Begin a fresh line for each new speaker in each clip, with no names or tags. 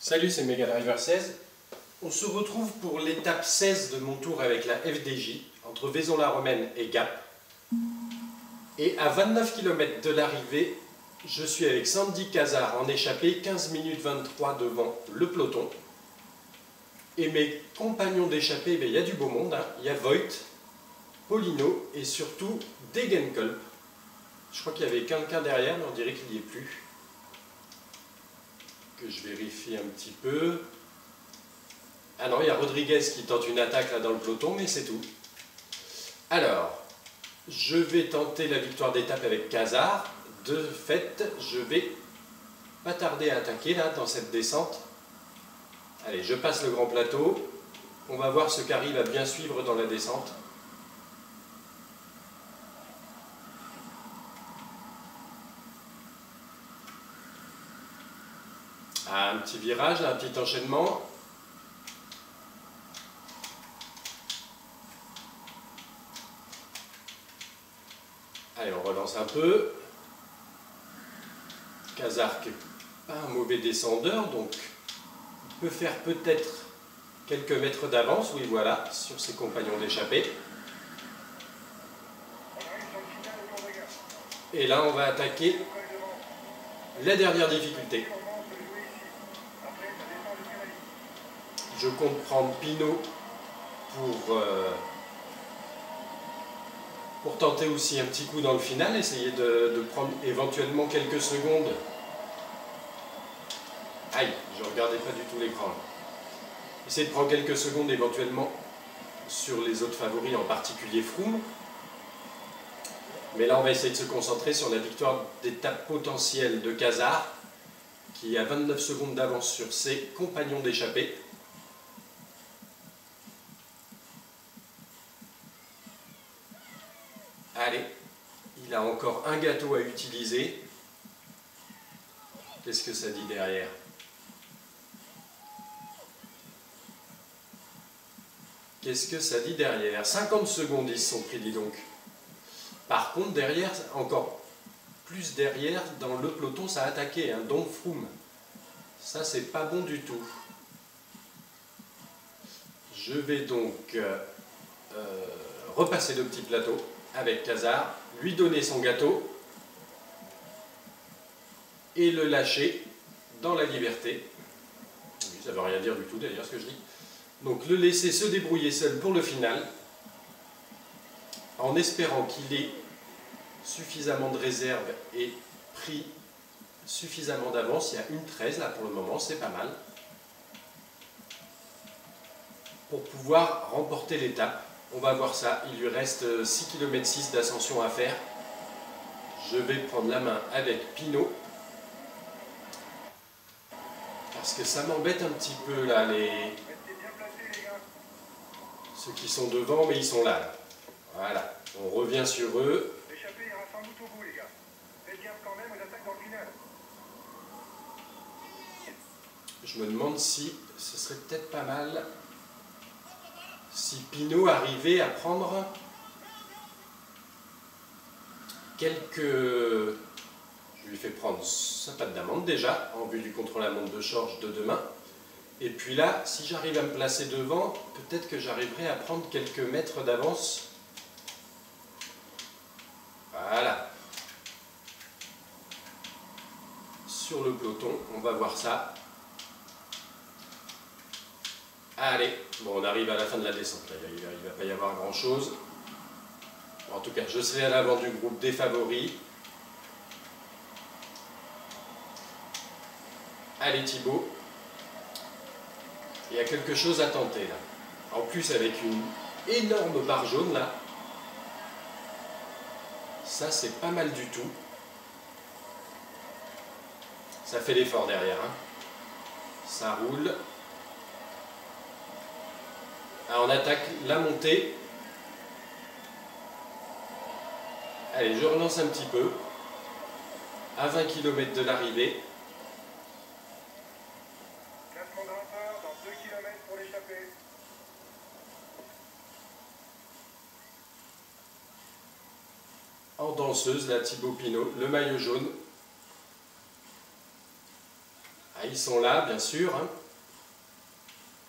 Salut, c'est Megadriver16. On se retrouve pour l'étape 16 de mon tour avec la FDJ, entre Vaison-la-Romaine et Gap. Et à 29 km de l'arrivée, je suis avec Sandy Cazard en échappée, 15 minutes 23 devant le peloton. Et mes compagnons d'échappée, il y a du beau monde, hein. Il y a Voigt, Paulino et surtout Degenkolb. Je crois qu'il y avait quelqu'un derrière, mais on dirait qu'il n'y est plus. Que je vérifie un petit peu. Ah non, il y a Rodriguez qui tente une attaque là dans le peloton, mais c'est tout. Alors, je vais tenter la victoire d'étape avec Cazard. De fait, je vais pas tarder à attaquer là dans cette descente. Allez, je passe le grand plateau. On va voir ce qu'arrive à bien suivre dans la descente. Ah, un petit virage, un petit enchaînement. Allez, on relance un peu. Cazard qui n'est pas un mauvais descendeur, donc il peut faire peut-être quelques mètres d'avance, oui voilà, sur ses compagnons d'échappée. Et là, on va attaquer la dernière difficulté. Je compte prendre Pinot pour tenter aussi un petit coup dans le final, essayer de prendre éventuellement quelques secondes. Aïe, je ne regardais pas du tout l'écran. Essayer de prendre quelques secondes éventuellement sur les autres favoris, en particulier Froome. Mais là, on va essayer de se concentrer sur la victoire d'étape potentielle de Cazard, qui a 29 secondes d'avance sur ses compagnons d'échappée. Allez, il a encore un gâteau à utiliser. Qu'est-ce que ça dit derrière? Qu'est-ce que ça dit derrière? 50 secondes, ils se sont pris, dis donc. Par contre, derrière, encore plus derrière, dans le peloton, ça a attaqué, hein, donc Froome. Ça, c'est pas bon du tout. Je vais donc repasser le petit plateau avec Cazard, lui donner son gâteau et le lâcher dans la liberté. Ça ne veut rien dire du tout d'ailleurs ce que je dis. Donc le laisser se débrouiller seul pour le final, en espérant qu'il ait suffisamment de réserve et pris suffisamment d'avance. Il y a une 13 là pour le moment, c'est pas mal, pour pouvoir remporter l'étape. On va voir ça, il lui reste 6 km 6 d'ascension à faire. Je vais prendre la main avec Pinot, parce que ça m'embête un petit peu là, ceux qui sont devant, mais ils sont là. Voilà, on revient sur eux.
L'échappée ira sans doute au bout, les gars. Faites gaffe quand même aux attaques dans le final.
Je me demande si ce serait peut-être pas mal si Pinot arrivait à prendre quelques... Je lui fais prendre sa patte d'amande déjà, en vue du contre-la-montre de Georges de demain. Et puis là, si j'arrive à me placer devant, peut-être que j'arriverai à prendre quelques mètres d'avance. Voilà. Sur le peloton, on va voir ça. Allez, bon, on arrive à la fin de la descente. Là, il ne va pas y avoir grand-chose. En tout cas, je serai à l'avant du groupe des favoris. Allez Thibaut, il y a quelque chose à tenter là. En plus avec une énorme barre jaune là. Ça c'est pas mal du tout. Ça fait l'effort derrière, hein. Ça roule. Alors on attaque la montée. Allez, je relance un petit peu. À 20 km de l'arrivée.
Classement grimpeur dans 2 km pour l'échappée.
En danseuse, la Thibaut Pinot, le maillot jaune. Ah, ils sont là, bien sûr.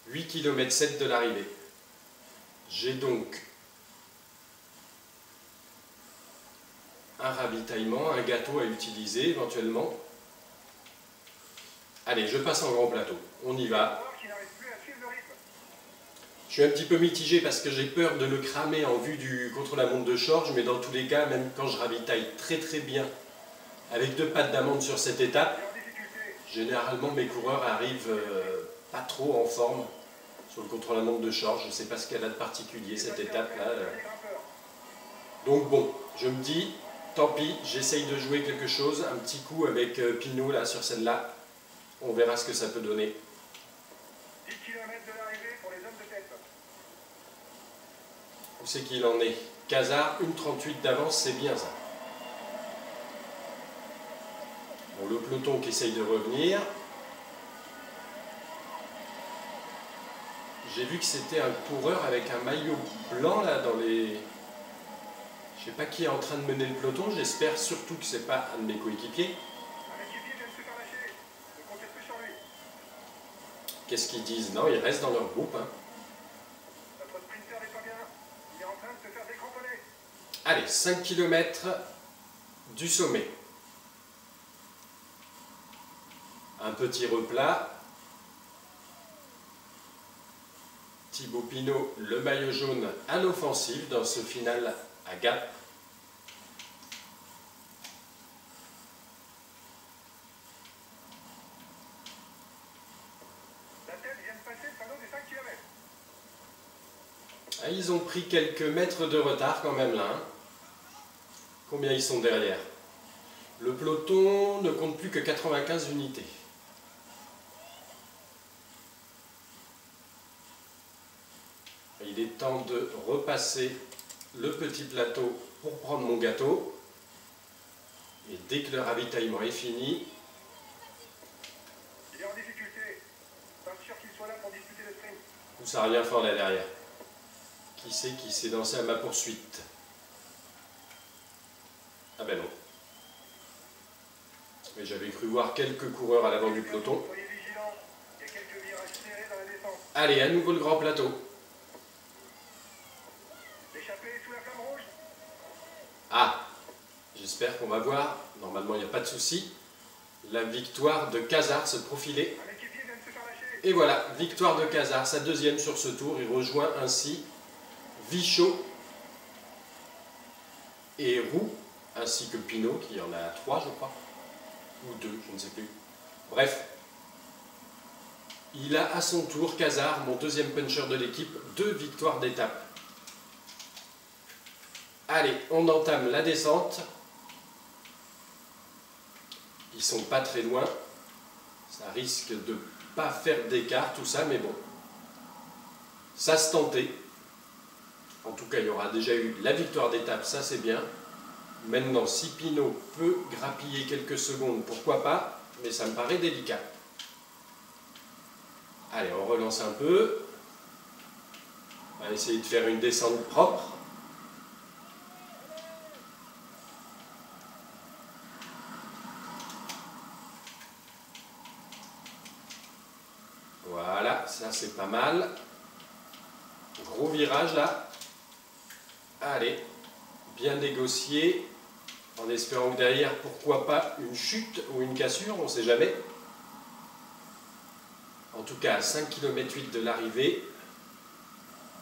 8 km 7 de l'arrivée. J'ai donc un ravitaillement, un gâteau à utiliser éventuellement. Allez, je passe en grand plateau. On y va. Je suis un petit peu mitigé parce que j'ai peur de le cramer en vue du contre-la-montre de Chorges, mais dans tous les cas, même quand je ravitaille très très bien avec 2 pâtes d'amande sur cette étape, généralement mes coureurs arrivent pas trop en forme sur le contre-la-montre de Chorges. Je ne sais pas ce qu'elle a de particulier cette étape-là. Donc bon, je me dis, tant pis, j'essaye de jouer quelque chose, un petit coup avec Pinot là sur celle-là. On verra ce que ça peut donner.
10 km de l'arrivée pour les hommes de tête.
Où c'est qu'il en est? Cazard, 1,38 d'avance, c'est bien ça. Bon, le peloton qui essaye de revenir. J'ai vu que c'était un coureur avec un maillot blanc là dans les... Je sais pas qui est en train de mener le peloton, j'espère surtout que c'est pas un de mes coéquipiers.
Un équipier vient de se faire lâcher. Ne comptez plus sur lui.
Qu'est-ce qu'ils disent? Non, ils restent dans leur groupe.
Notre sprinter n'est pas bien. Il est en train de se faire décramponner.
Allez, 5 km du sommet. Un petit replat. Thibaut Pinot, le maillot jaune à l'offensive dans ce final à Gap.
La tête vient de passer le panneau des 5 km.
Ah, ils ont pris quelques mètres de retard quand même là. Combien ils sont derrière? Le peloton ne compte plus que 95 unités. Il est temps de repasser le petit plateau pour prendre mon gâteau. Et dès que le ravitaillement est fini,
Il est en difficulté. Pas sûr qu'il soit là pour disputer le sprint.
pousse à rien fort là derrière. Qui c'est qui s'est lancé à ma poursuite? Ah ben non. Mais j'avais cru voir quelques coureurs à l'avant du peloton.
Soyez vigilants. Il y a quelques virages serrés dans la descente.
Allez, à nouveau le grand plateau.
L'échappée est sous la flamme rouge.
Ah, j'espère qu'on va voir, normalement il n'y a pas de souci, la victoire de Cazard se profiler.
Un équipier vient de se faire lâcher.
Et voilà, victoire de Cazard, sa deuxième sur ce tour. Il rejoint ainsi Vichot et Roux, ainsi que Pinot, qui en a 3 je crois, ou 2, je ne sais plus. Bref, il a à son tour, Cazard, mon deuxième puncher de l'équipe, 2 victoires d'étape. Allez, on entame la descente. Ils sont pas très loin. Ça risque de pas faire d'écart tout ça, mais bon. Ça se tentait. En tout cas, il y aura déjà eu la victoire d'étape, ça c'est bien. Maintenant, si Pinot peut grappiller quelques secondes, pourquoi pas, mais ça me paraît délicat. Allez, on relance un peu. On va essayer de faire une descente propre. Voilà, ça c'est pas mal. Gros virage là. Allez, bien négocié. En espérant que derrière, pourquoi pas une chute ou une cassure, on ne sait jamais. En tout cas, à 5 km 8 de l'arrivée,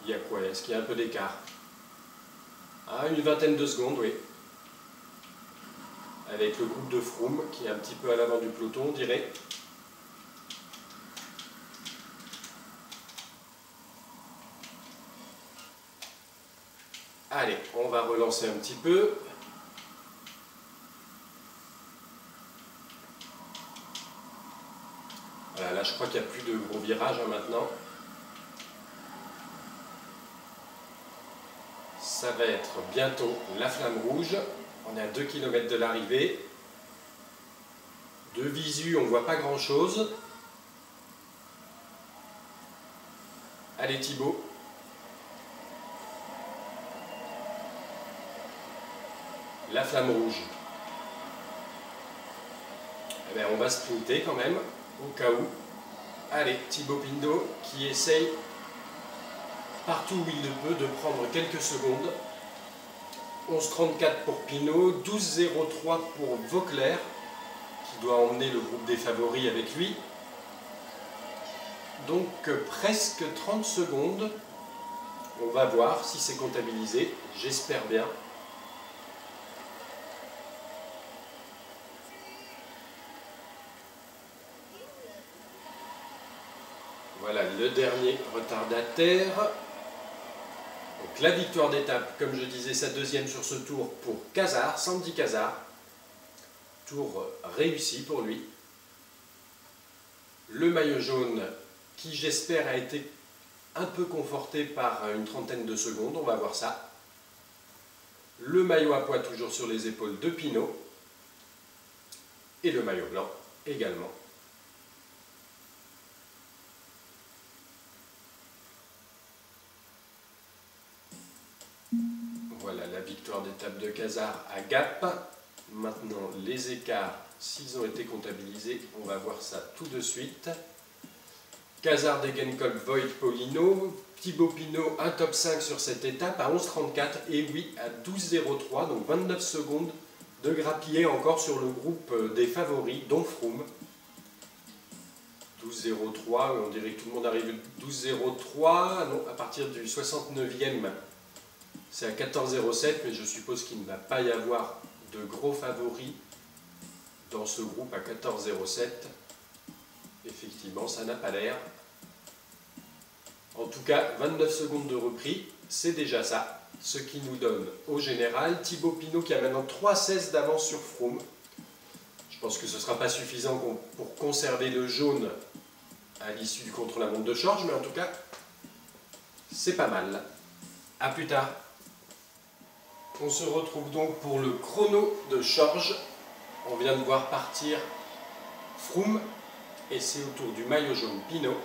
il y a quoi? Est-ce qu'il y a un peu d'écart? Ah, une vingtaine de secondes, oui. Avec le groupe de Froome qui est un petit peu à l'avant du peloton, on dirait. Allez, on va relancer un petit peu. Voilà, là je crois qu'il n'y a plus de gros virages maintenant. Ça va être bientôt la flamme rouge. On est à 2 km de l'arrivée. De visu, on ne voit pas grand chose. Allez Thibaut. La flamme rouge. Eh bien, on va sprinter quand même. au cas où. Allez, Thibaut Pinot qui essaye partout où il le peut de prendre quelques secondes. 11,34 pour Pinot, 12,03 pour Vauclair, qui doit emmener le groupe des favoris avec lui. Donc presque 30 secondes. On va voir si c'est comptabilisé, j'espère bien. Voilà le dernier retardataire. Donc la victoire d'étape, comme je disais, sa deuxième sur ce tour pour Cazard, Sandy Cazard. Tour réussi pour lui. Le maillot jaune qui, j'espère, a été un peu conforté par une trentaine de secondes, on va voir ça. Le maillot à pois toujours sur les épaules de Pinot. Et le maillot blanc également. Voilà la victoire d'étape de Cazard à Gap. Maintenant les écarts, s'ils ont été comptabilisés, on va voir ça tout de suite. Cazard, Degenkolb, Voigt, Paulino. Thibaut Pinot, un top 5 sur cette étape à 11,34 et oui, à 12,03, donc 29 secondes de grappiller encore sur le groupe des favoris, dont Froome. 12,03, on dirait que tout le monde arrive à 12,03, non, à partir du 69e, c'est à 14,07, mais je suppose qu'il ne va pas y avoir de gros favoris dans ce groupe à 14,07. Effectivement, ça n'a pas l'air. En tout cas, 29 secondes de repris, c'est déjà ça. Ce qui nous donne au général Thibaut Pinot qui a maintenant 3,16 d'avance sur Froome. Je pense que ce ne sera pas suffisant pour conserver le jaune à l'issue du contre-la-montre de Chorges, mais en tout cas, c'est pas mal. A plus tard. On se retrouve donc pour le chrono de Chorges. On vient de voir partir Froome et c'est au tour du maillot jaune Pinot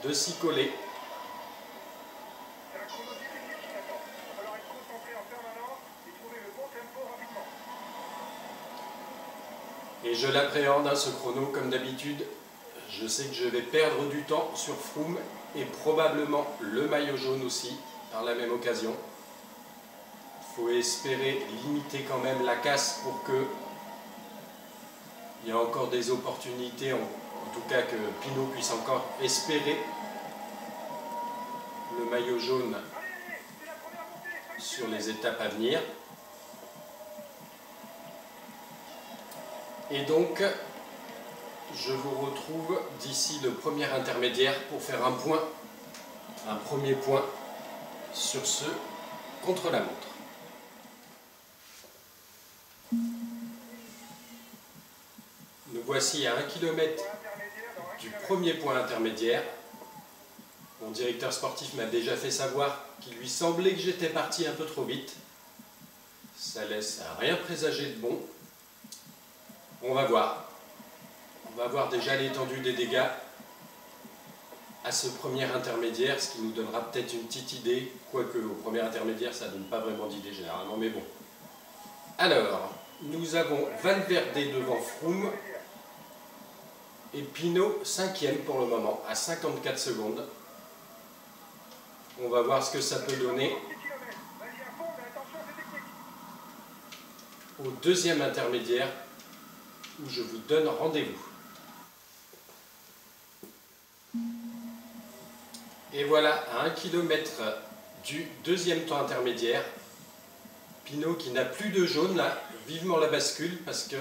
de s'y coller.
C'est un chrono difficile qui t'attend. Il va falloir être concentré en permanence et trouver le bon tempo rapidement.
Et je l'appréhende, ce chrono, comme d'habitude. Je sais que je vais perdre du temps sur Froome et probablement le maillot jaune aussi, par la même occasion. Il faut espérer limiter quand même la casse pour que il y ait encore des opportunités, en tout cas que Pinot puisse encore espérer le maillot jaune sur les étapes à venir. Et donc, je vous retrouve d'ici le premier intermédiaire pour faire un premier point sur ce contre-la-montre. Nous voici à 1 km du premier point intermédiaire. Mon directeur sportif m'a déjà fait savoir qu'il lui semblait que j'étais parti un peu trop vite. Ça laisse rien présager de bon. On va voir. On va voir déjà l'étendue des dégâts à ce premier intermédiaire, ce qui nous donnera peut-être une petite idée, quoique au premier intermédiaire ça ne donne pas vraiment d'idée généralement, mais bon. Alors, nous avons Valverde devant Froome et Pinot 5e pour le moment, à 54 secondes. On va voir ce que ça peut donner au deuxième intermédiaire où je vous donne rendez-vous. Et voilà, à 1 km du deuxième temps intermédiaire, Pinot qui n'a plus de jaune là, vivement la bascule parce que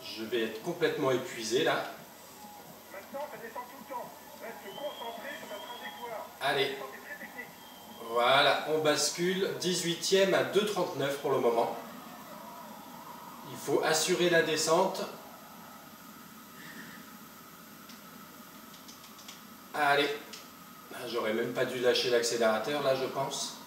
je vais être complètement épuisé là.
Maintenant, ça descend tout le temps. Reste concentré sur ta trajectoire.
Allez,
C'est très technique.
voilà, on bascule, 18e à 2,39 pour le moment. Il faut assurer la descente. Allez, j'aurais même pas dû lâcher l'accélérateur là, je pense.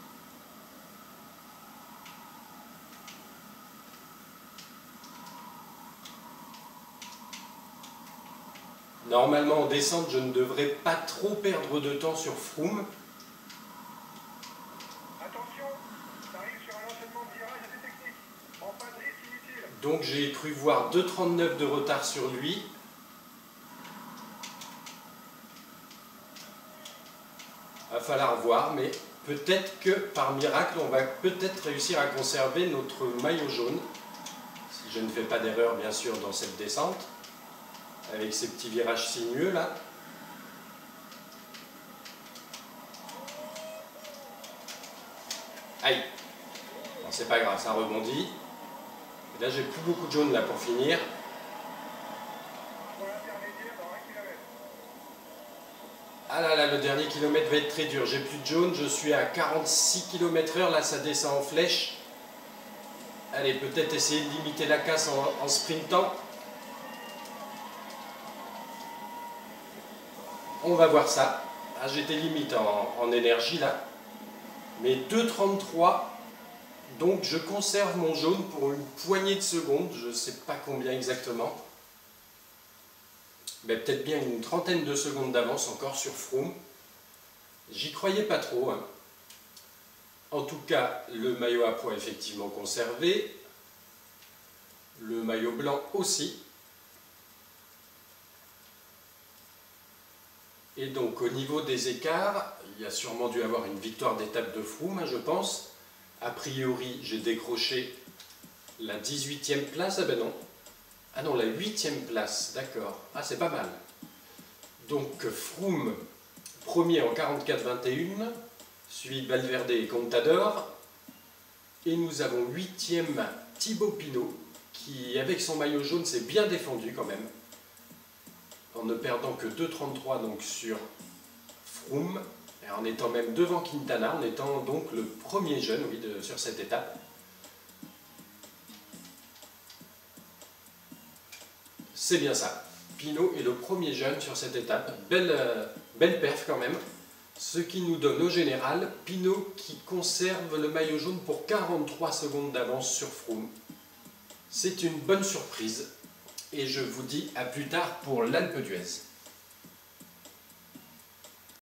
Normalement en descente, je ne devrais pas trop perdre de temps sur Froome.
Attention, ça arrive sur un enchaînement de virages assez technique. En pas de risque inutile.
Donc j'ai cru voir 2,39 de retard sur lui. Va falloir voir, mais peut-être que par miracle, on va peut-être réussir à conserver notre maillot jaune. Si je ne fais pas d'erreur, bien sûr, dans cette descente. Avec ces petits virages sinueux là. Aïe! Bon, c'est pas grave, ça rebondit. Et là, j'ai plus beaucoup de jaune là pour finir. Ah là là, le dernier kilomètre va être très dur. J'ai plus de jaune, je suis à 46 km/h. Là, ça descend en flèche. Allez, peut-être essayer de limiter la casse en sprintant. On va voir ça. Ah, j'étais limite en énergie là. Mais 2,33. Donc je conserve mon jaune pour une poignée de secondes. Je ne sais pas combien exactement. Mais peut-être bien une trentaine de secondes d'avance encore sur Froome. J'y croyais pas trop. Hein. En tout cas, le maillot à pois effectivement conservé. Le maillot blanc aussi. Et donc au niveau des écarts, il y a sûrement dû avoir une victoire d'étape de Froome, je pense. A priori, j'ai décroché la 18e place. Ah ben non. Ah non, la 8e place, d'accord. Ah, c'est pas mal. Donc Froome, premier en 44-21, suivi Valverde et Contador. Et nous avons 8e Thibaut Pinot, qui avec son maillot jaune s'est bien défendu quand même. En ne perdant que 2,33 donc sur Froome, et en étant même devant Quintana, en étant donc le premier jeune oui, sur cette étape. C'est bien ça, Pinot est le premier jeune sur cette étape, belle perf quand même, ce qui nous donne au général Pinot qui conserve le maillot jaune pour 43 secondes d'avance sur Froome. C'est une bonne surprise. Et je vous dis à plus tard pour l'Alpe d'Huez.